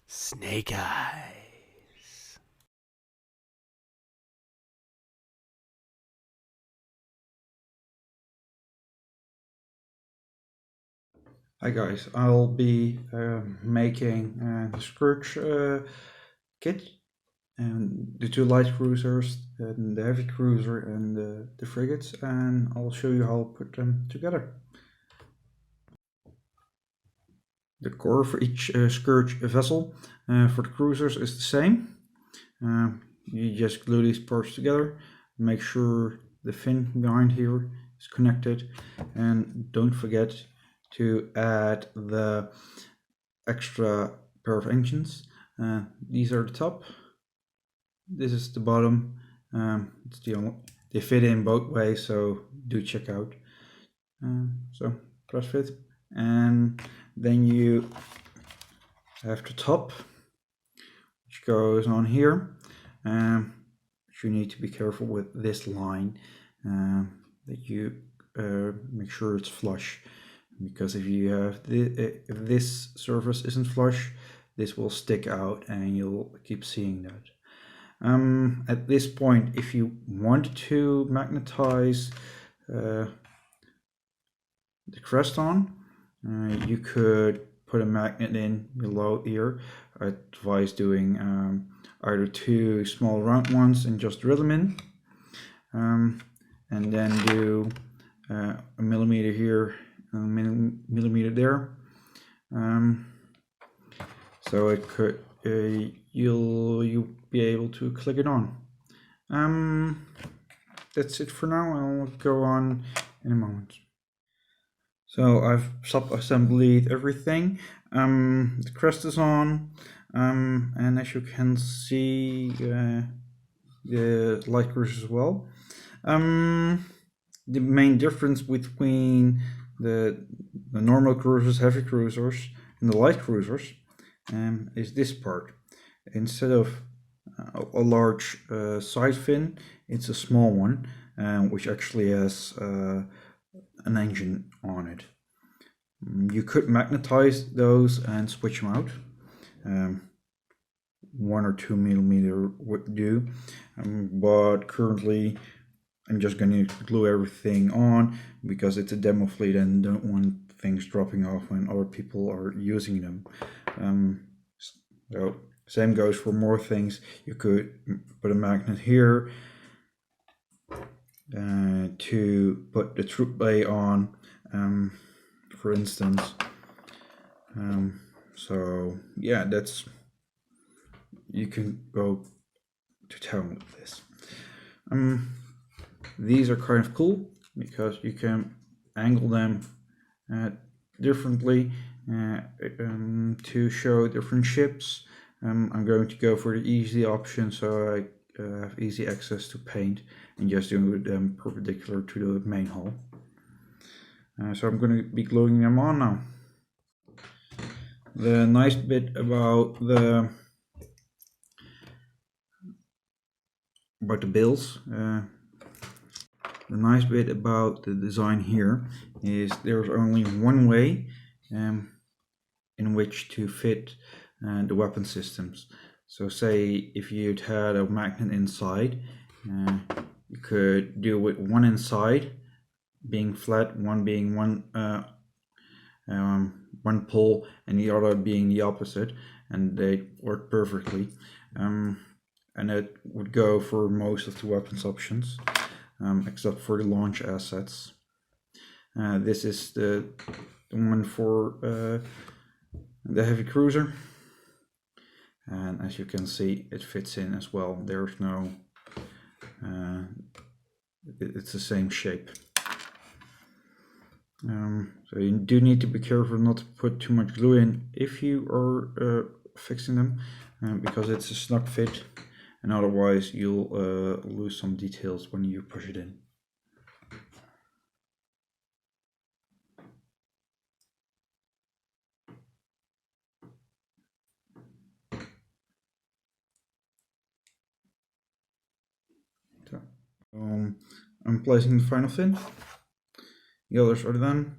Snake Eyes. Hi guys, I'll be making the Scourge kit and the two light cruisers and the heavy cruiser and the frigates, and I'll show you how I'll put them together. The core for each Scourge vessel for the cruisers is the same. You just glue these parts together, make sure the fin behind here is connected, and don't forget to add the extra pair of engines. These are the top, this is the bottom. It's the only, they fit in both ways, so do check out. So press fit, and then you have the top, which goes on here. You need to be careful with this line, that you make sure it's flush, because if you have if this surface isn't flush, this will stick out and you'll keep seeing that. At this point, if you want to magnetize the crest on, you could put a magnet in below here. I advise doing either two small round ones and just drill them in, and then do a millimeter here, a millimeter there, so it could you'll be able to click it on. That's it for now. I'll go on in a moment. So I've sub-assembled everything. The crest is on, and as you can see, the light cruisers as well. The main difference between the normal cruisers, heavy cruisers, and the light cruisers is this part. Instead of a large side fin, it's a small one, which actually has an engine on it. You could magnetize those and switch them out. 1 or 2 millimeter would do, but currently I'm just going to glue everything on because it's a demo fleet and don't want things dropping off when other people are using them. So same goes for more things. You could put a magnet here to put the troop bay on, for instance. So yeah, that's, you can go to town with this. These are kind of cool because you can angle them differently to show different ships. I'm going to go for the easy option, so I have easy access to paint and just do them perpendicular to the main hull. So I'm going to be gluing them on now. The nice bit about the bills, the nice bit about the design here is there's only one way in which to fit the weapon systems. So say if you'd had a magnet inside, you could do with one inside being flat, one being one pole and the other being the opposite, and they work perfectly. And it would go for most of the weapons options, except for the launch assets. This is the one for the heavy cruiser, and as you can see, it fits in as well. There's no, it's the same shape. So you do need to be careful not to put too much glue in if you are fixing them, because it's a snug fit, and otherwise you'll lose some details when you push it in. So, I'm placing the final fin. The others are done.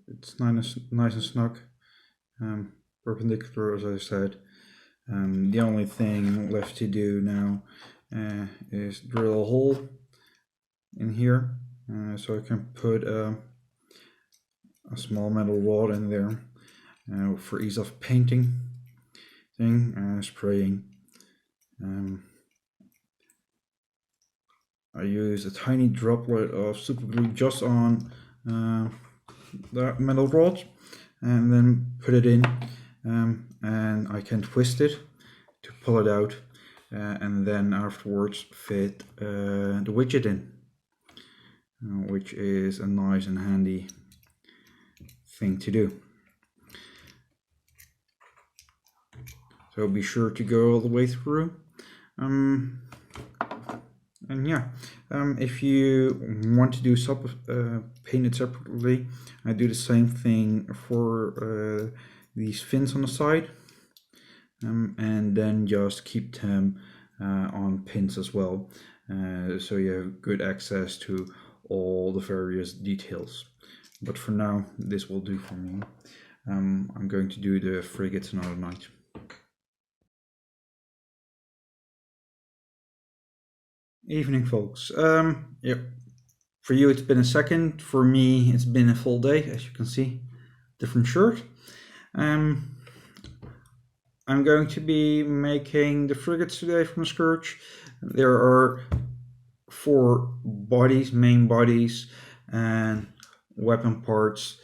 It's nice and snug. perpendicular, as I said. The only thing left to do now is drill a hole in here, so I can put a small metal rod in there for ease of painting spraying. I use a tiny droplet of super glue just on that metal rod and then put it in, and I can twist it to pull it out, and then afterwards fit the widget in, which is a nice and handy thing to do. So be sure to go all the way through. And yeah, if you want to do paint it separately, I do the same thing for these fins on the side, and then just keep them on pins as well, so you have good access to all the various details. But for now, this will do for me. I'm going to do the frigates another night. Evening, folks. Yep. For you, it's been a second. For me, it's been a full day, as you can see. Different shirt. I'm going to be making the frigates today from Scourge. There are 4 bodies, main bodies, and weapon parts,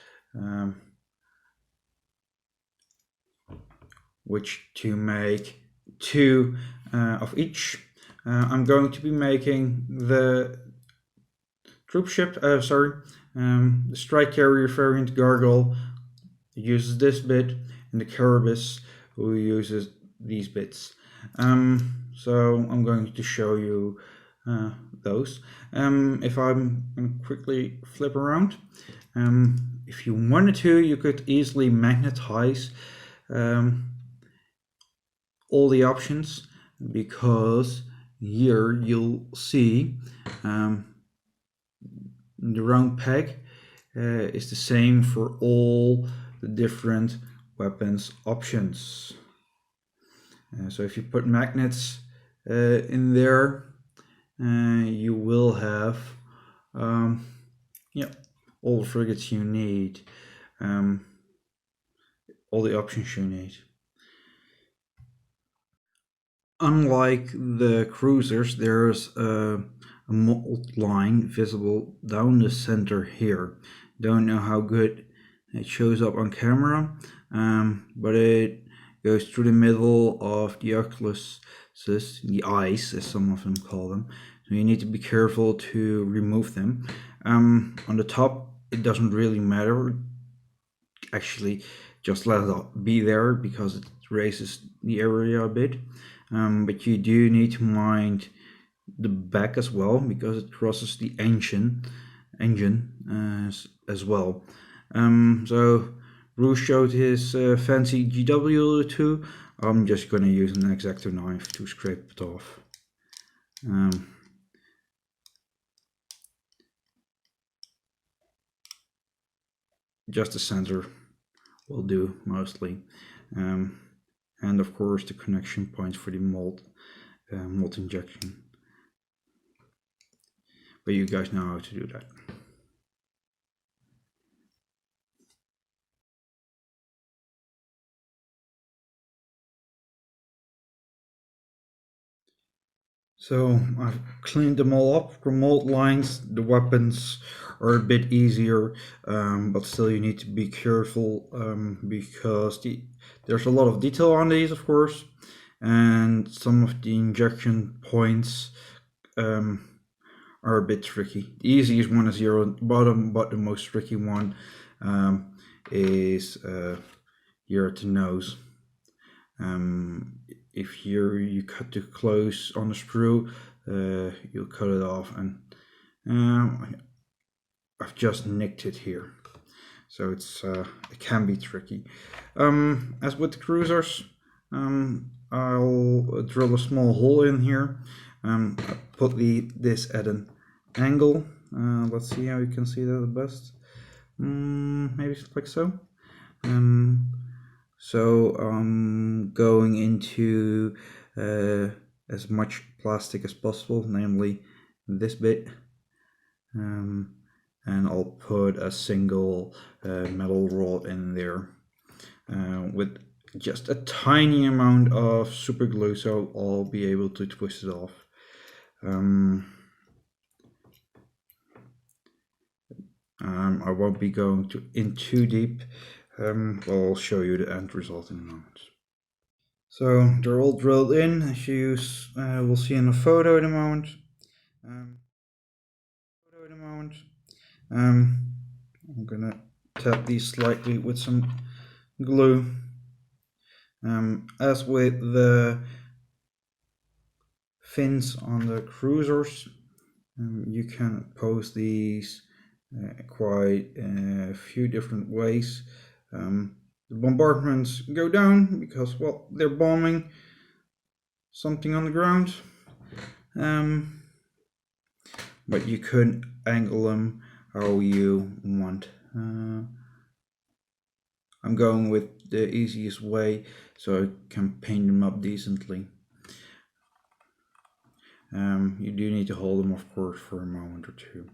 which to make 2 of each. I'm going to be making the troop ship, the strike carrier variant Gargoyle, who uses this bit, and the Carabus, who uses these bits. So I'm going to show you those. If I'm going to quickly flip around, if you wanted to, you could easily magnetize all the options, because here you'll see the round peg is the same for all the different weapons options. So if you put magnets in there, you will have all the frigates you need, all the options you need. Unlike the cruisers, there's a mold line visible down the center here. Don't know how good it shows up on camera, but it goes through the middle of the oculuses, the eyes as some of them call them. So you need to be careful to remove them. On the top, it doesn't really matter. Actually, just let it be there because it raises the area a bit. But you do need to mind the back as well, because it crosses the engine as well. So Bruce showed his fancy GW2. I'm just going to use an X-Acto knife to scrape it off. Just the center will do mostly. And of course the connection points for the mold injection. But you guys know how to do that. So I've cleaned them all up. For mold lines, the weapons are a bit easier, but still you need to be careful, because there's a lot of detail on these, of course, and some of the injection points are a bit tricky. The easiest one is here on the bottom, but the most tricky one is here at the nose. If you cut too close on the screw, you'll cut it off, and I've just nicked it here, so it can be tricky. As with the cruisers, I'll drill a small hole in here. I put this at an angle. Let's see how you can see that the best. Maybe like so. So I'm going into as much plastic as possible, namely this bit, and I'll put a single metal rod in there with just a tiny amount of super glue, so I'll be able to twist it off. I won't be going in too deep. I'll show you the end result in a moment. So they're all drilled in, as you will see in the photo in a moment. I'm gonna tap these slightly with some glue. As with the fins on the cruisers, you can pose these quite a few different ways. The bombardments go down because, well, they're bombing something on the ground. But you could angle them how you want. I'm going with the easiest way so I can paint them up decently. You do need to hold them, of course, for a moment or two.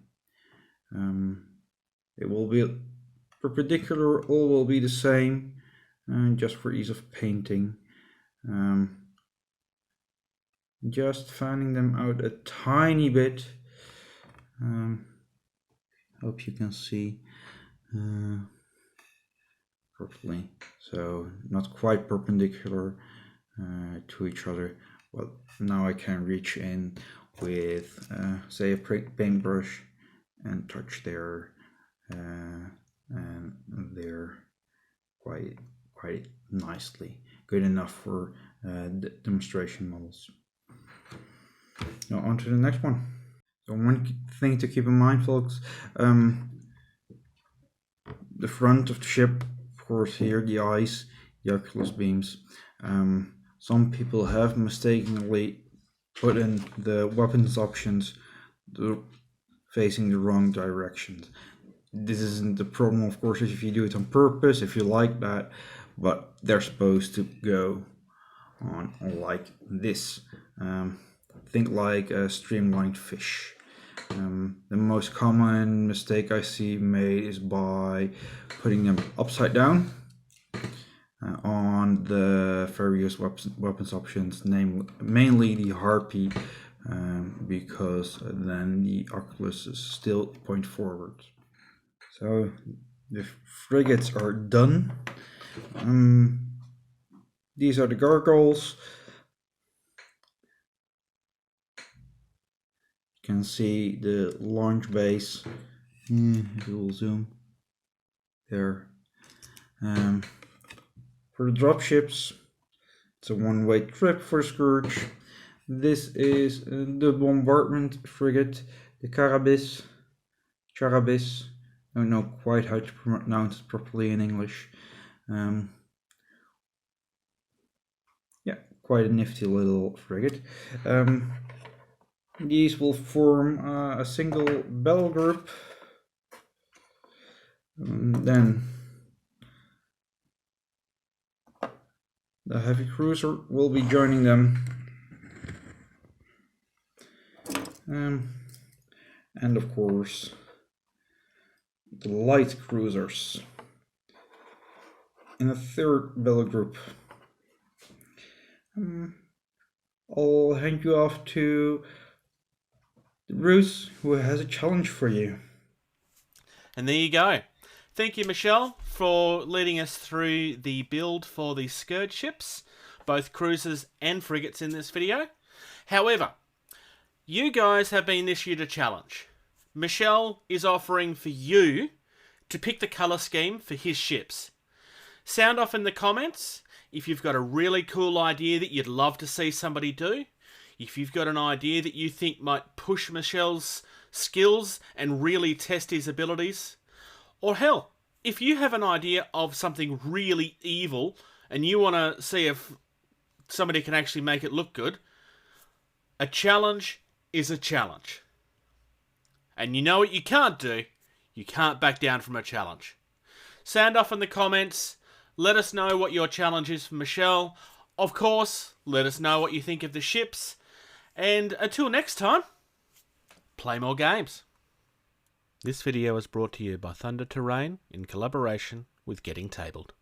It will be perpendicular, all will be the same, just for ease of painting. Just fanning them out a tiny bit. Hope you can see properly. So not quite perpendicular to each other. Well, now I can reach in with, say, a paintbrush and touch there and there quite nicely. Good enough for demonstration models. Now on to the next one. So one thing to keep in mind, folks, the front of the ship, of course, here the eyes, the oculus beams. Some people have mistakenly put in the weapons options facing the wrong direction. This isn't the problem, of course, if you do it on purpose, if you like that, but they're supposed to go on like this. Think like a streamlined fish. The most common mistake I see made is by putting them upside down on the various weapons options, mainly the harpy, because then the oculus is still point forward. So the frigates are done. These are the gargoyles. You can see the launch base. It will zoom there. For the dropships, it's a one-way trip for Scourge. This is the bombardment frigate, the Carabis. I don't know quite how to pronounce it properly in English. Yeah, quite a nifty little frigate. These will form a single battle group. Then the heavy cruiser will be joining them. And of course, the light cruisers in a third battle group. I'll hand you off to Bruce, who has a challenge for you. And there you go. Thank you, Michel, for leading us through the build for the Scourge ships, both cruisers and frigates in this video. However, you guys have been issued a challenge. Michel is offering for you to pick the colour scheme for his ships. Sound off in the comments if you've got a really cool idea that you'd love to see somebody do. If you've got an idea that you think might push Michel's skills and really test his abilities. Or hell, if you have an idea of something really evil and you want to see if somebody can actually make it look good, a challenge is a challenge. And you know what you can't do? You can't back down from a challenge. Sound off in the comments. Let us know what your challenge is for Michel. Of course, let us know what you think of the ships. And until next time, play more games. This video is brought to you by Thunder Terrain in collaboration with Getting Tabled.